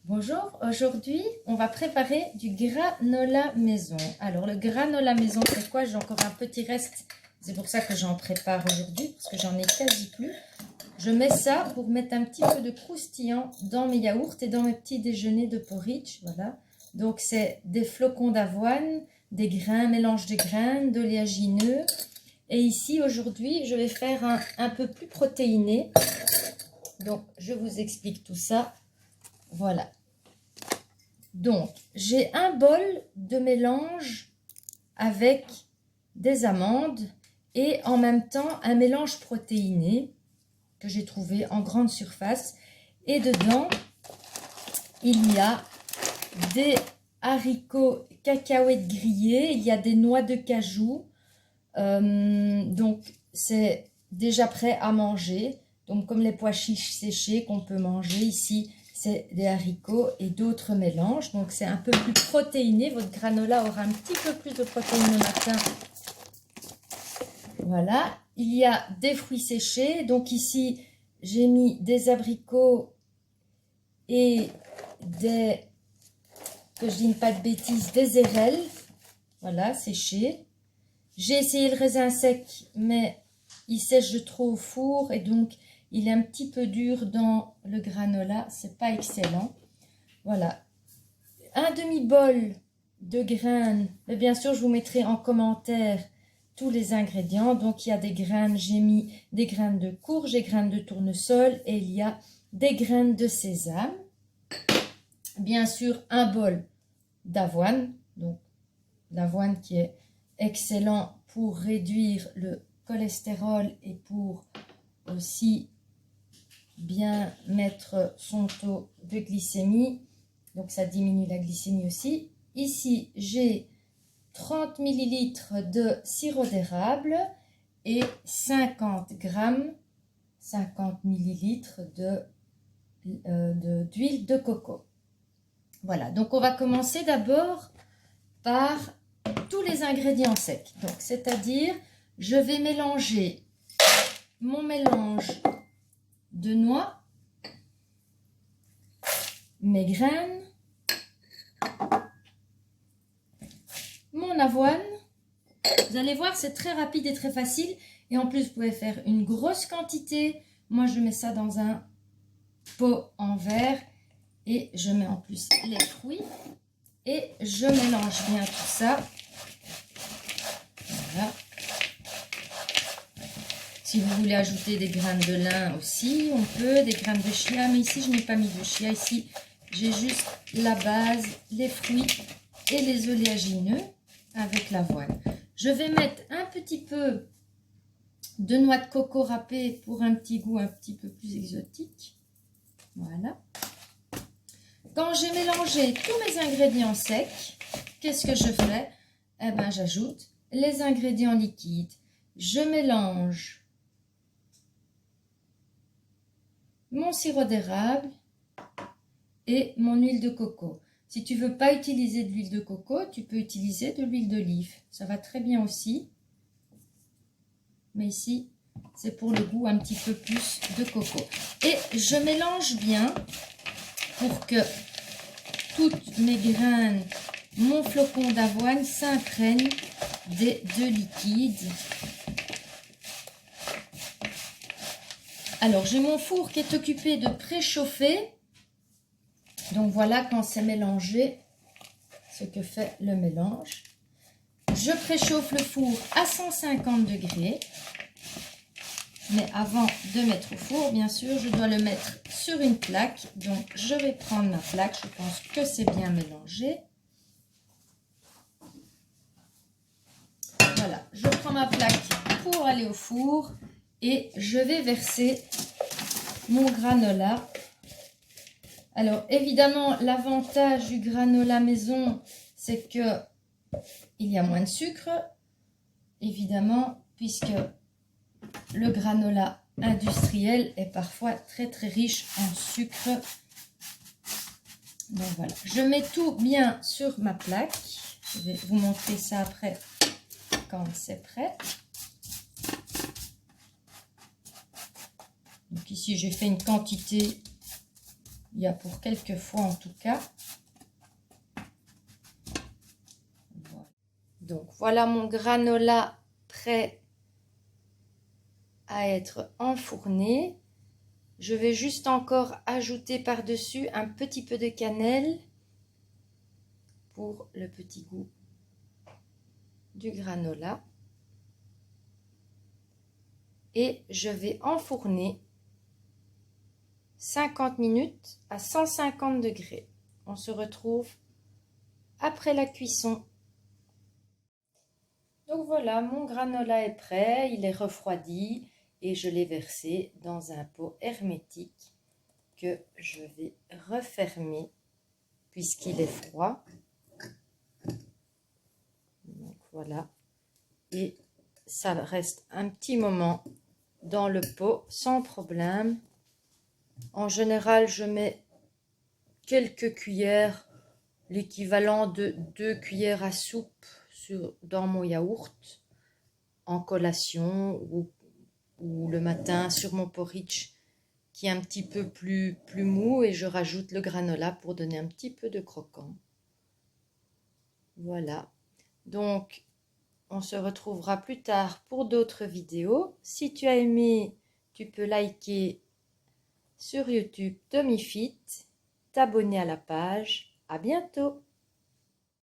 Bonjour, aujourd'hui on va préparer du granola maison. Alors le granola maison c'est quoi? J'ai encore un petit reste, c'est pour ça que j'en prépare aujourd'hui parce que j'en ai quasi plus. Je mets ça pour mettre un petit peu de croustillant dans mes yaourts et dans mes petits déjeuners de porridge. Voilà, donc c'est des flocons d'avoine, des grains, mélange de graines, d'oléagineux. Et ici aujourd'hui je vais faire un peu plus protéiné. Donc je vous explique tout ça. Voilà. Donc, j'ai un bol de mélange avec des amandes et en même temps un mélange protéiné que j'ai trouvé en grande surface. Et dedans, il y a des haricots cacahuètes grillés, il y a des noix de cajou. Donc, c'est déjà prêt à manger. Donc, comme les pois chiches séchés qu'on peut manger ici, c'est des haricots et d'autres mélanges. Donc, c'est un peu plus protéiné. Votre granola aura un petit peu plus de protéines le matin. Voilà. Il y a des fruits séchés. Donc, ici, j'ai mis des abricots et des, que je dise pas de bêtises, des érelles. Voilà, séchés. J'ai essayé le raisin sec, mais il sèche trop au four et donc il est un petit peu dur dans le granola. C'est pas excellent. Voilà. Un demi-bol de graines. Mais bien sûr, je vous mettrai en commentaire tous les ingrédients. Donc, il y a des graines. J'ai mis des graines de courge, des graines de tournesol et il y a des graines de sésame. Bien sûr, un bol d'avoine. Donc, l'avoine qui est excellent pour réduire le cholestérol et pour aussi bien mettre son taux de glycémie. Donc, ça diminue la glycémie aussi. Ici, j'ai 30 ml de sirop d'érable et 50 grammes, 50 ml d'huile de coco. Voilà, donc on va commencer d'abord par tous les ingrédients secs. Donc, c'est-à-dire, je vais mélanger mon mélange de noix, mes graines, mon avoine. Vous allez voir, c'est très rapide et très facile. Et en plus, vous pouvez faire une grosse quantité. Moi, je mets ça dans un pot en verre et je mets en plus les fruits. Et je mélange bien tout ça. Voilà. Si vous voulez ajouter des graines de lin aussi, on peut, des graines de chia, mais ici je n'ai pas mis de chia. Ici, j'ai juste la base, les fruits et les oléagineux avec l'avoine. Je vais mettre un petit peu de noix de coco râpée pour un petit goût un petit peu plus exotique. Voilà. Quand j'ai mélangé tous mes ingrédients secs, qu'est-ce que je fais? Eh bien, j'ajoute les ingrédients liquides. Je mélange mon sirop d'érable et mon huile de coco. Si tu ne veux pas utiliser de l'huile de coco, tu peux utiliser de l'huile d'olive. Ça va très bien aussi. Mais ici, c'est pour le goût un petit peu plus de coco. Et je mélange bien pour que toutes mes graines, mon flocon d'avoine s'imprègne des deux liquides. Alors, j'ai mon four qui est occupé de préchauffer. Donc, voilà quand c'est mélangé, ce que fait le mélange. Je préchauffe le four à 150 degrés. Mais avant de mettre au four, bien sûr, je dois le mettre sur une plaque. Donc, je vais prendre ma plaque. Je pense que c'est bien mélangé. Voilà, je prends ma plaque pour aller au four et je vais verser mon granola. Alors, évidemment, l'avantage du granola maison, c'est que il y a moins de sucre, évidemment, puisque le granola industriel est parfois très très riche en sucre. Donc voilà, je mets tout bien sur ma plaque. Je vais vous montrer ça après quand c'est prêt. Donc ici, j'ai fait une quantité Il y a pour quelques fois en tout cas. Voilà. Donc voilà mon granola prêt à être enfourné. Je vais juste encore ajouter par-dessus un petit peu de cannelle pour le petit goût du granola. Et je vais enfourner 50 minutes à 150 degrés. On se retrouve après la cuisson. Donc voilà, mon granola est prêt, il est refroidi et je l'ai versé dans un pot hermétique que je vais refermer puisqu'il est froid. Donc voilà, et ça reste un petit moment dans le pot sans problème. En général, je mets quelques cuillères, l'équivalent de 2 cuillères à soupe dans mon yaourt en collation ou le matin sur mon porridge qui est un petit peu plus mou, et je rajoute le granola pour donner un petit peu de croquant. Voilà, donc on se retrouvera plus tard pour d'autres vidéos. Si tu as aimé, tu peux liker sur YouTube TummyFit, t'abonner à la page. À bientôt!